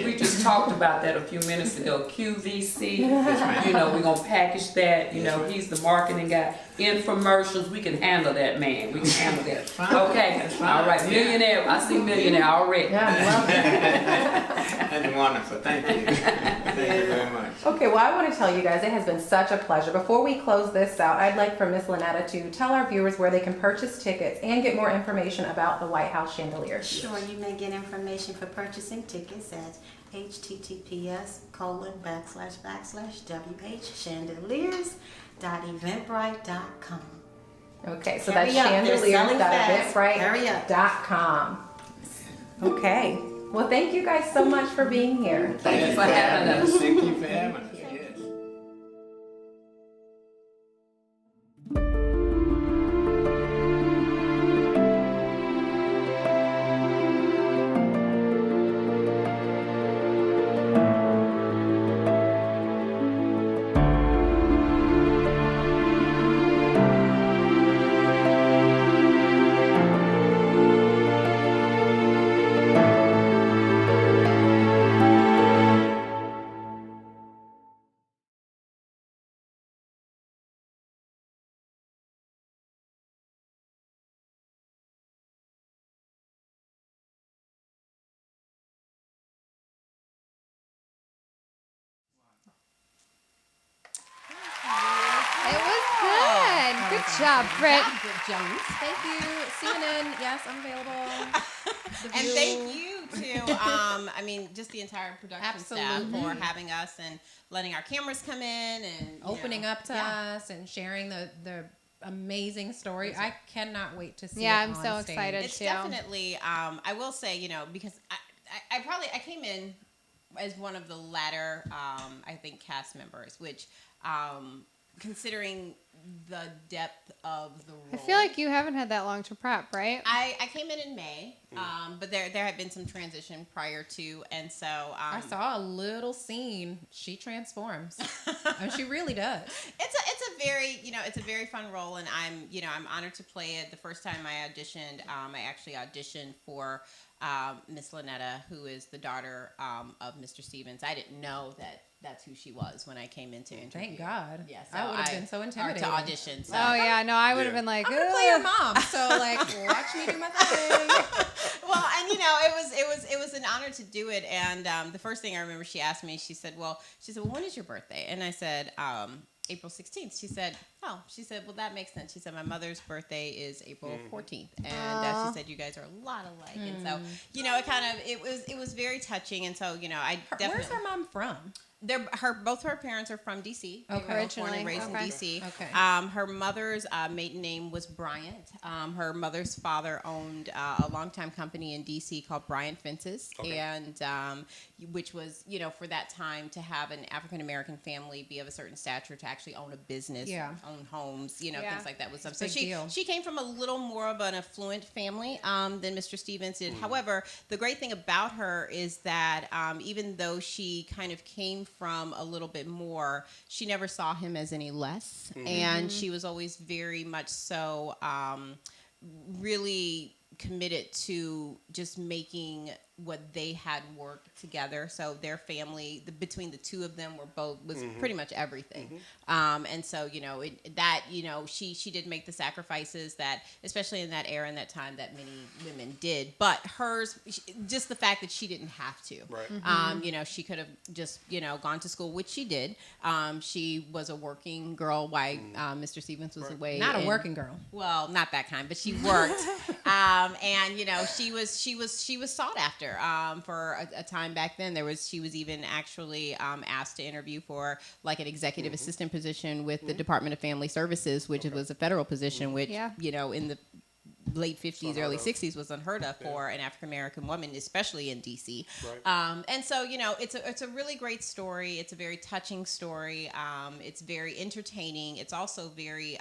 We just talked about that a few minutes ago. QVC, we're going to package that. He's the marketing guy. Infomercials, we can handle that, man. We can handle that. Okay, all right. Millionaire, I see millionaire already. Yeah, I love that. That's wonderful. Thank you. Thank you very much. Okay. Okay, well, I want to tell you guys, it has been such a pleasure. Before we close this out, I'd like for Miss Lynetta to tell our viewers where they can purchase tickets and get more information about the White House chandeliers. Sure, you may get information for purchasing tickets at https://whchandeliers.eventbrite.com. Okay, so Hurry that's up, they're selling fast. Hurry up. chandeliers.eventbrite.com. Okay. Well, thank you guys so much for being here. Thank you for having us. Thank you for having us. Yes. It was good. Good job, Britt. Jones. Thank you. CNN, yes, I'm available. And thank you to, I mean, just the entire production staff for having us and letting our cameras come in and Opening up to us and sharing the amazing story. I cannot wait to see it I'm on so stage. excited It's too. definitely, I will say, because I came in as one of the latter, I think, cast members, which, considering the depth of the role. I feel like you haven't had that long to prep, right? I came in May, but there had been some transition prior to, and so I saw a little scene. She transforms, and she really does. It's a very fun role, and I'm honored to play it. The first time I auditioned, I actually auditioned for Miss Lynetta, who is the daughter of Mr. Stevens. I didn't know that that's who she was when I came into interview. Thank God. Yeah, so I would have been so intimidated to audition. So. Oh yeah, no, I would have been like, I'm gonna play your mom, so like, watch me do my thing. Well, and it was an honor to do it. And the first thing I remember, she asked me, she said, well, when is your birthday? And I said, April 16th. She said, well, that makes sense. She said, my mother's birthday is April 14th. And she said, you guys are a lot alike. And so, it was very touching. And so, Where's her mom from? Both her parents are from DC. They were born and raised in DC. Okay. Her mother's maiden name was Bryant. Her mother's father owned a longtime company in DC called Bryant Fences, and which was, for that time, to have an African American family be of a certain stature to actually own a business, own homes, things like that was something. So she came from a little more of an affluent family than Mr. Stevens did. However, the great thing about her is that even though she kind of came from a little bit more, she never saw him as any less, and she was always very much so really committed to just making what they had work together. So their family, between the two of them, was pretty much everything. And so she did make the sacrifices that, especially in that era and that time, that many women did. But hers, just the fact that she didn't have to. Right. She could have just gone to school, which she did. She was a working girl while Mr. Stevens was away. Not a working girl. Well, not that kind, but she worked. And she was sought after for a time back then. She was even actually asked to interview for like an executive assistant position with the Department of Family Services, which was a federal position, which in the late 50s, early 60s was unheard of for an African American woman, especially in DC. Right. And so it's a really great story. It's a very touching story. It's very entertaining. It's also very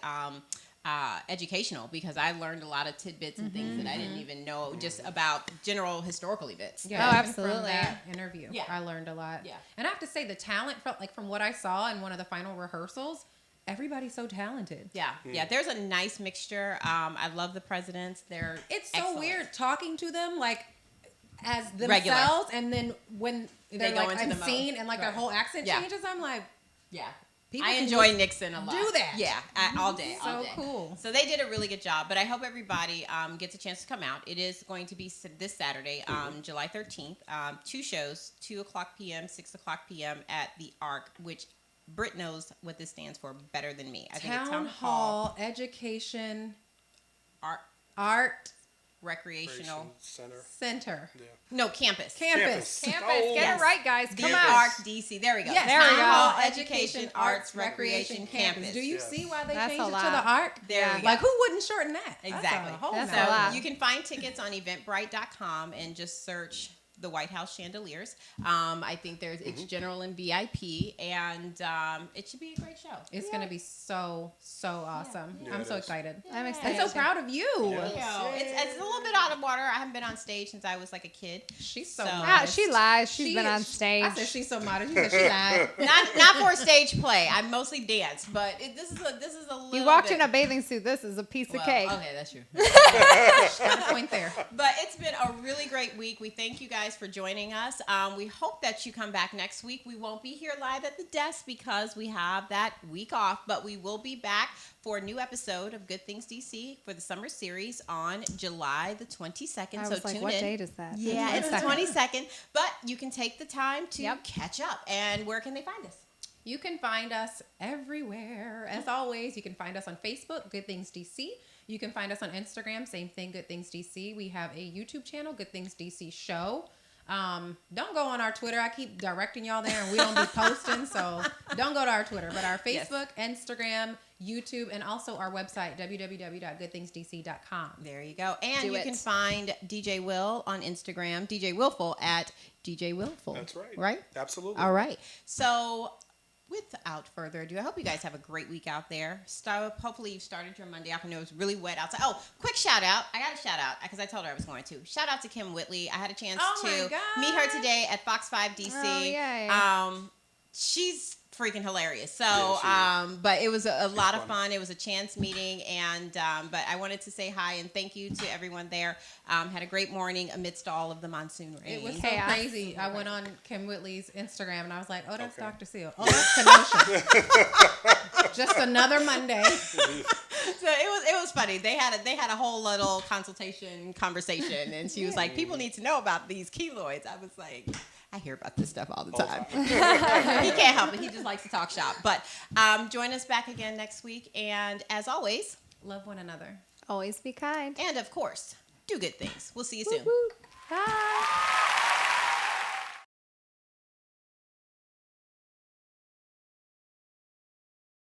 educational, because I learned a lot of tidbits and things that I didn't even know just about general historical events. Yeah, absolutely. From that interview, I learned a lot. Yeah. And I have to say, the talent from what I saw in one of the final rehearsals, everybody's so talented. Yeah, yeah. There's a nice mixture. I love the presidents. It's so excellent. weird talking to them like as themselves, Regular. and then when they're They go like into the unseen mode. and like their whole accent changes, I'm like, yeah. I enjoy Nixon a lot. Do that. Yeah, all day. So all day. cool. So they did a really good job, but I hope everybody gets a chance to come out. It is going to be this Saturday, July 13th. 2 shows, 2 o'clock p.m., 6 o'clock p.m. at the Arc, which Britt knows what this stands for better than me. I think it's Town Hall Education Art Recreational Center. Yeah. No, campus. Campus. Get it right, guys. Come on. Arc DC. There we go. Yes. There we Town go. Hall Education Arts Recreation Campus. Do you see why they That's changed a it to lot. the Arc? There we go. Like, who wouldn't shorten that? Exactly. That's a So lot. you can find tickets on eventbrite.com and just search the White House chandeliers. I think it's general and VIP, and it should be a great show. It's going to be so awesome. Yeah, I'm it so is. excited. I'm I'm excited. so proud of you. It's a little bit out of water. I haven't been on stage since I was like a kid. She's so Ah, modest. she lies. She's She been on is- stage. I said she's so modest. You said she lied. not for a stage play. I mostly dance, but this is a little. You walked bit, in a bathing suit. This is a piece of cake. Okay, that's true. Got a point there. But it's been a really great week. We thank you guys for joining us. We hope that you come back next week. We won't be here live at the desk because we have that week off, but we will be back for a new episode of Good Things DC for the summer series on July the 22nd. I so was like, tune what in. date is that? Yeah, it's the 22nd. 22nd. But you can take the time to catch up. And where can they find us? You can find us everywhere. As always, you can find us on Facebook, Good Things DC. You can find us on Instagram, same thing, Good Things DC. We have a YouTube channel, Good Things DC Show. Don't go on our Twitter. I keep directing y'all there and we don't be posting, so don't go to our Twitter. But our Facebook, Instagram, YouTube, and also our website, www.goodthingsdc.com. There you go. And Do you it. can find DJ Will on Instagram, DJ Willful at DJ Willful. That's right. Right? Absolutely. All right. So without further ado, I hope you guys have a great week out there. Hopefully you've started your Monday off. I know it was really wet outside. Oh, quick shout out. I got a shout out because I told her I was going to. Shout out to Kim Whitley. I had a chance to meet her today at Fox 5 DC. Oh, yay. She's freaking hilarious. So, Yeah, but it was a lot of fun. It was a chance meeting, and but I wanted to say hi and thank you to everyone there. Had a great morning amidst all of the monsoon rain. It was so Chaos. crazy. I went on Kim Whitley's Instagram and I was like, oh, that's Okay. Dr. Seal. Oh, that's Kenosha. Just another Monday. So it was funny. They had a whole little conversation, and she was like, "People need to know about these keloids." I was like, "I hear about this stuff all the time." He can't help it. He just likes to talk shop. But join us back again next week, and as always, Love one another. Always be kind. and of course, do good things. We'll see you soon. Woo. Bye.